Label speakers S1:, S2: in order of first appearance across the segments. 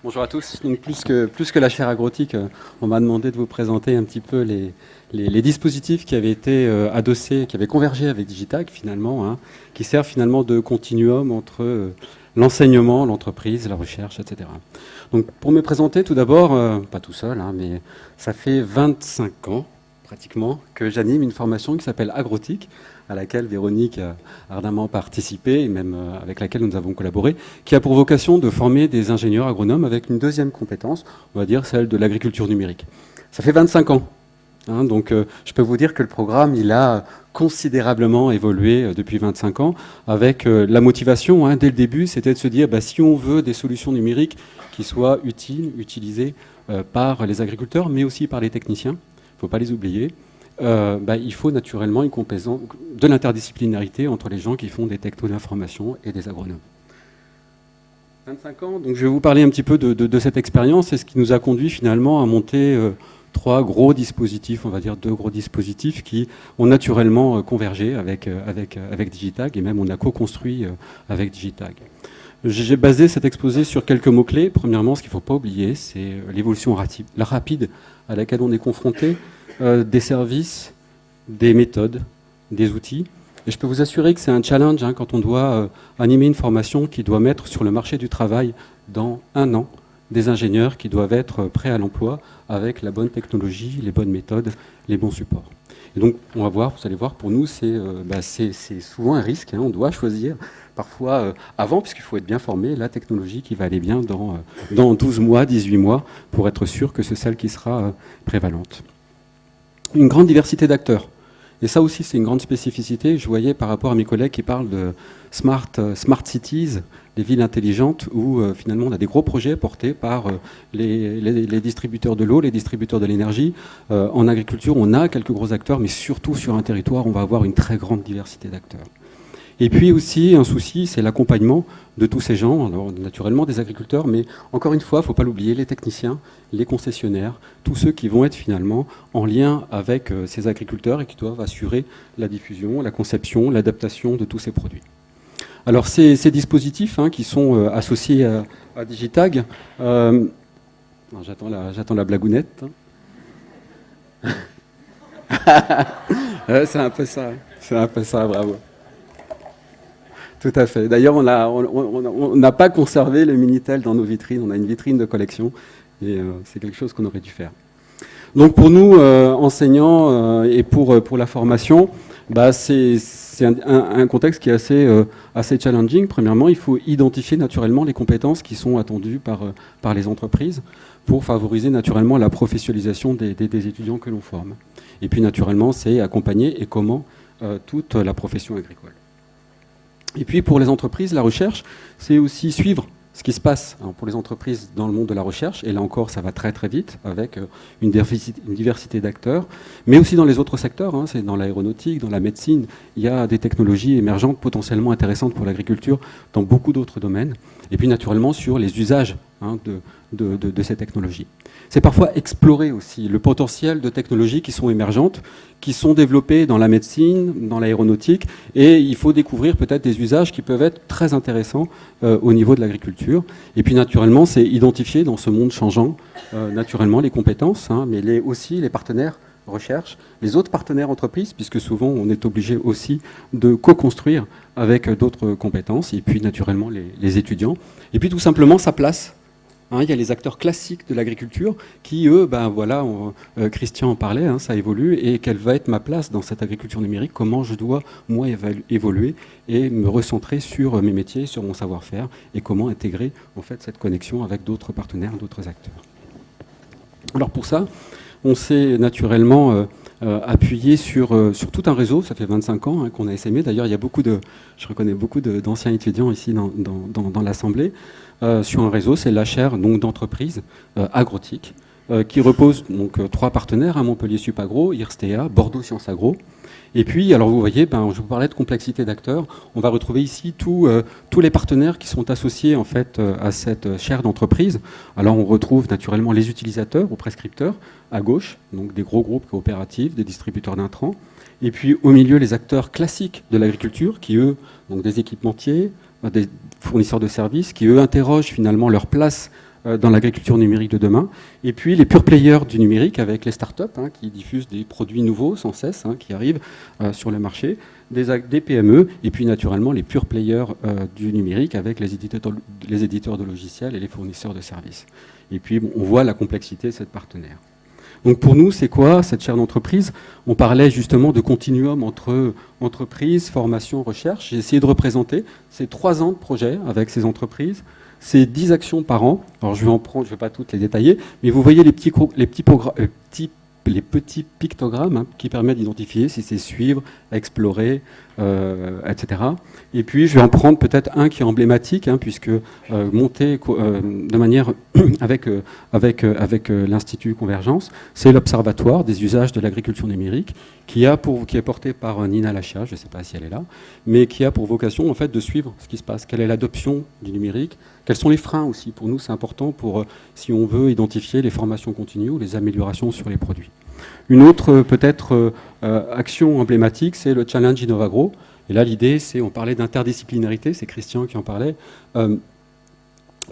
S1: Bonjour à tous. Donc, plus que la chaire agrotique, on m'a demandé de vous présenter un petit peu les dispositifs qui avaient été adossés, qui avaient convergé avec Digitag finalement, hein, qui servent finalement de continuum entre l'enseignement, l'entreprise, la recherche, etc. Donc pour me présenter tout d'abord, pas tout seul, hein, mais ça fait 25 ans pratiquement que j'anime une formation qui s'appelle Agrotique, à laquelle Véronique a ardemment participé, et même avec laquelle nous avons collaboré, qui a pour vocation de former des ingénieurs agronomes avec une deuxième compétence, on va dire celle de l'agriculture numérique. Ça fait 25 ans. Hein, donc je peux vous dire que le programme, il a considérablement évolué depuis 25 ans, avec la motivation, hein, dès le début, c'était de se dire, si on veut des solutions numériques qui soient utiles, utilisées par les agriculteurs, mais aussi par les techniciens, il ne faut pas les oublier, il faut naturellement une composante de l'interdisciplinarité entre les gens qui font des technos d'information et des agronomes. 25 ans, donc je vais vous parler un petit peu de cette expérience et ce qui nous a conduit finalement à monter trois gros dispositifs, on va dire deux gros dispositifs qui ont naturellement convergé avec Digitag et même on a co-construit avec Digitag. J'ai basé cet exposé sur quelques mots-clés. Premièrement, ce qu'il ne faut pas oublier, c'est l'évolution rapide à laquelle on est confronté des services, des méthodes, des outils. Et je peux vous assurer que c'est un challenge hein, quand on doit animer une formation qui doit mettre sur le marché du travail dans 1 an des ingénieurs qui doivent être prêts à l'emploi avec la bonne technologie, les bonnes méthodes, les bons supports. Et donc, on va voir, vous allez voir, pour nous, c'est souvent un risque. Hein, on doit choisir parfois avant, puisqu'il faut être bien formé, la technologie qui va aller bien dans 12 mois, 18 mois, pour être sûr que c'est celle qui sera prévalente. Une grande diversité d'acteurs. Et ça aussi, c'est une grande spécificité. Je voyais par rapport à mes collègues qui parlent de smart cities, les villes intelligentes, où finalement on a des gros projets portés par les distributeurs de l'eau, les distributeurs de l'énergie. En agriculture, on a quelques gros acteurs, mais surtout sur un territoire, on va avoir une très grande diversité d'acteurs. Et puis aussi, un souci, c'est l'accompagnement de tous ces gens, alors naturellement des agriculteurs, mais encore une fois, il ne faut pas l'oublier, les techniciens, les concessionnaires, tous ceux qui vont être finalement en lien avec ces agriculteurs et qui doivent assurer la diffusion, la conception, l'adaptation de tous ces produits. Alors ces dispositifs hein, qui sont associés à Digitag, j'attends la blagounette. C'est un peu ça, bravo. Tout à fait. D'ailleurs, on n'a pas conservé le Minitel dans nos vitrines. On a une vitrine de collection et c'est quelque chose qu'on aurait dû faire. Donc pour nous, enseignants et pour la formation, c'est un contexte qui est assez challenging. Premièrement, il faut identifier naturellement les compétences qui sont attendues par les entreprises pour favoriser naturellement la professionnalisation des étudiants que l'on forme. Et puis naturellement, c'est accompagner et comment toute la profession agricole. Et puis pour les entreprises, la recherche, c'est aussi suivre ce qui se passe pour les entreprises dans le monde de la recherche. Et là encore, ça va très très vite avec une diversité d'acteurs, mais aussi dans les autres secteurs. Hein, c'est dans l'aéronautique, dans la médecine. Il y a des technologies émergentes potentiellement intéressantes pour l'agriculture dans beaucoup d'autres domaines. Et puis naturellement sur les usages hein, de ces technologies. C'est parfois explorer aussi le potentiel de technologies qui sont émergentes, qui sont développées dans la médecine, dans l'aéronautique, et il faut découvrir peut-être des usages qui peuvent être très intéressants au niveau de l'agriculture. Et puis naturellement, c'est identifier dans ce monde changeant, naturellement, les compétences, hein, mais aussi les partenaires recherche, les autres partenaires entreprises, puisque souvent on est obligé aussi de co-construire avec d'autres compétences, et puis naturellement les étudiants. Et puis tout simplement sa place. Hein, il y a les acteurs classiques de l'agriculture qui, eux, Christian en parlait, hein, ça évolue, et quelle va être ma place dans cette agriculture numérique, comment je dois, moi, évoluer et me recentrer sur mes métiers, sur mon savoir-faire, et comment intégrer en fait, cette connexion avec d'autres partenaires, d'autres acteurs. Alors pour ça, on s'est naturellement appuyé sur tout un réseau, ça fait 25 ans hein, qu'on a essaimé. D'ailleurs, il y a je reconnais beaucoup d'anciens étudiants ici dans l'Assemblée, sur un réseau, c'est la chaire d'entreprise agrotique, qui repose donc 3 partenaires, à Montpellier Supagro, IRSTEA, Bordeaux Sciences Agro. Et puis, alors vous voyez, je vous parlais de complexité d'acteurs, on va retrouver ici tous les partenaires qui sont associés en fait à cette chaire d'entreprise. Alors on retrouve naturellement les utilisateurs ou prescripteurs, à gauche, donc des gros groupes coopératifs, des distributeurs d'intrants, et puis au milieu les acteurs classiques de l'agriculture, qui eux, donc des équipementiers, des fournisseurs de services, qui eux interrogent finalement leur place dans l'agriculture numérique de demain. Et puis les pure players du numérique avec les startups qui diffusent des produits nouveaux sans cesse, qui arrivent sur le marché, des PME, et puis naturellement les pure players du numérique avec les éditeurs de logiciels et les fournisseurs de services. Et puis on voit la complexité de cette partenaire. Donc pour nous, c'est quoi cette chaire d'entreprise? On parlait justement de continuum entre entreprise, formation, recherche. J'ai essayé de représenter ces 3 ans de projet avec ces entreprises, ces 10 actions par an. Alors je ne vais pas toutes les détailler, mais vous voyez les petits pictogrammes qui permettent d'identifier si c'est suivre, explorer, etc. Et puis je vais en prendre peut-être un qui est emblématique, puisque monté de manière avec l'Institut Convergence, c'est l'Observatoire des usages de l'agriculture numérique, qui est porté par Nina Lachia, je ne sais pas si elle est là, mais qui a pour vocation en fait de suivre ce qui se passe. Quelle est l'adoption du numérique? Quels sont les freins aussi? Pour nous, c'est important pour si on veut identifier les formations continues ou les améliorations sur les produits. Une autre peut-être action emblématique, c'est le Challenge Innovagro. Et là, l'idée, c'est, on parlait d'interdisciplinarité, c'est Christian qui en parlait.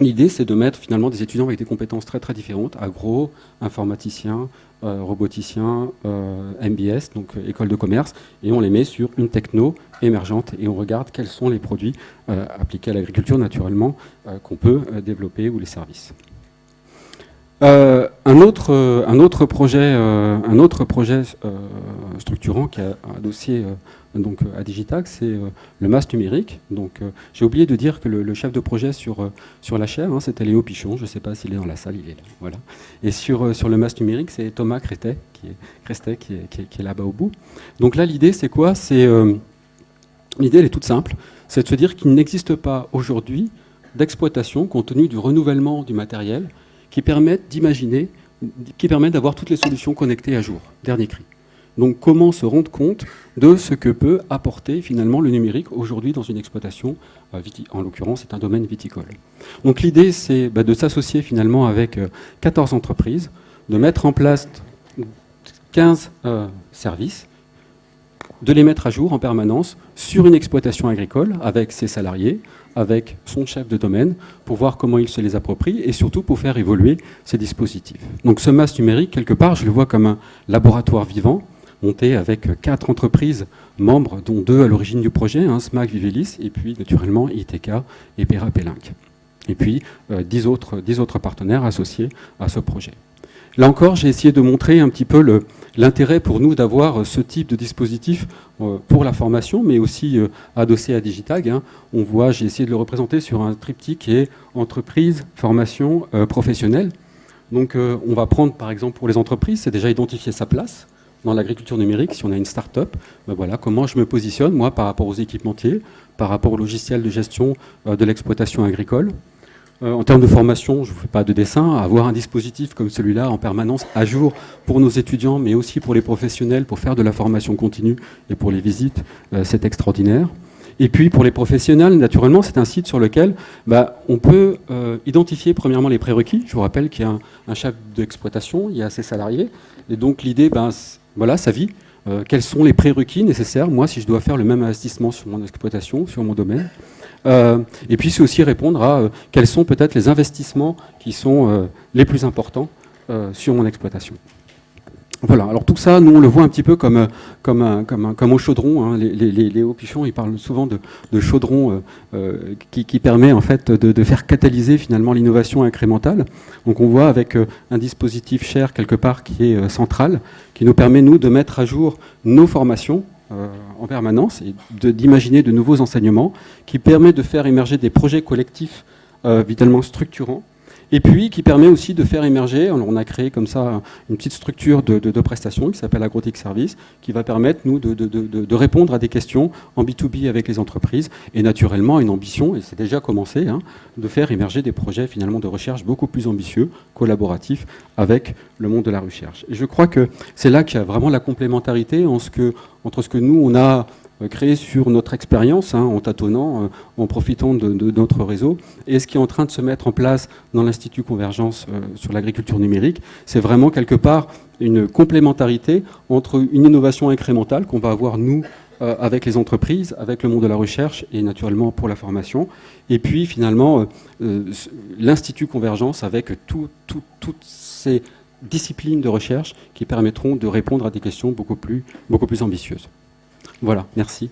S1: L'idée, c'est de mettre finalement des étudiants avec des compétences très très différentes, agro, informaticien, roboticien, MBS, donc école de commerce, et on les met sur une techno émergente et on regarde quels sont les produits appliqués à l'agriculture naturellement qu'on peut développer ou les services. Un autre projet structurant qui a adossé donc à Digitac, c'est le MAS numérique. Donc j'ai oublié de dire que le chef de projet sur la chaire, c'était Léo Pichon. Je ne sais pas s'il est dans la salle, il est là. Voilà. Et sur le MAS numérique, c'est Thomas Crestet qui est là-bas au bout. Donc là, l'idée, c'est quoi? L'idée, elle est toute simple. C'est de se dire qu'il n'existe pas aujourd'hui d'exploitation, compte tenu du renouvellement du matériel, qui permettent d'avoir toutes les solutions connectées à jour, dernier cri. Donc comment se rendre compte de ce que peut apporter finalement le numérique aujourd'hui dans une exploitation, en l'occurrence c'est un domaine viticole. Donc l'idée c'est de s'associer finalement avec 14 entreprises, de mettre en place 15 services, de les mettre à jour en permanence sur une exploitation agricole avec ses salariés, avec son chef de domaine, pour voir comment il se les approprie et surtout pour faire évoluer ces dispositifs. Donc ce MAS numérique, quelque part, je le vois comme un laboratoire vivant, monté avec 4 entreprises membres, dont 2 à l'origine du projet, SMAC, Vivelis, et puis naturellement ITK et Pera Pellinck. Et puis 10 autres partenaires associés à ce projet. Là encore, j'ai essayé de montrer un petit peu l'intérêt pour nous d'avoir ce type de dispositif pour la formation, mais aussi adossé à Digitag. On voit, j'ai essayé de le représenter sur un triptyque qui est entreprise, formation, professionnelle. Donc on va prendre par exemple pour les entreprises, c'est déjà identifier sa place dans l'agriculture numérique. Si on a une start-up, voilà, comment je me positionne moi par rapport aux équipementiers, par rapport au logiciel de gestion de l'exploitation agricole. En termes de formation, je ne vous fais pas de dessin, avoir un dispositif comme celui-là en permanence à jour pour nos étudiants, mais aussi pour les professionnels, pour faire de la formation continue et pour les visites, c'est extraordinaire. Et puis pour les professionnels, naturellement, c'est un site sur lequel on peut identifier premièrement les prérequis. Je vous rappelle qu'il y a un chef d'exploitation, il y a ses salariés, et donc l'idée, voilà, sa vie. Quels sont les prérequis nécessaires, moi, si je dois faire le même investissement sur mon exploitation, sur mon domaine. Et puis c'est aussi répondre à quels sont peut-être les investissements qui sont les plus importants sur mon exploitation. Voilà, alors tout ça, nous on le voit un petit peu comme au chaudron. Les hauts pichons, ils parlent souvent de chaudron qui permet en fait de faire catalyser finalement l'innovation incrémentale. Donc on voit avec un dispositif cher quelque part qui est central, qui nous permet nous de mettre à jour nos formations en permanence et d'imaginer de nouveaux enseignements, qui permet de faire émerger des projets collectifs vitalement structurants, et puis qui permet aussi de faire émerger, on a créé comme ça une petite structure de prestations qui s'appelle Agrotech Service, qui va permettre nous de répondre à des questions en B2B avec les entreprises, et naturellement une ambition, et c'est déjà commencé, de faire émerger des projets finalement de recherche beaucoup plus ambitieux, collaboratifs avec le monde de la recherche. Et je crois que c'est là qu'il y a vraiment la complémentarité entre ce que nous on a créé sur notre expérience, en tâtonnant, en profitant de notre réseau. Et ce qui est en train de se mettre en place dans l'Institut Convergence sur l'agriculture numérique, c'est vraiment quelque part une complémentarité entre une innovation incrémentale qu'on va avoir nous avec les entreprises, avec le monde de la recherche et naturellement pour la formation. Et puis finalement, l'Institut Convergence avec toutes ces disciplines de recherche qui permettront de répondre à des questions beaucoup plus ambitieuses. Voilà, merci.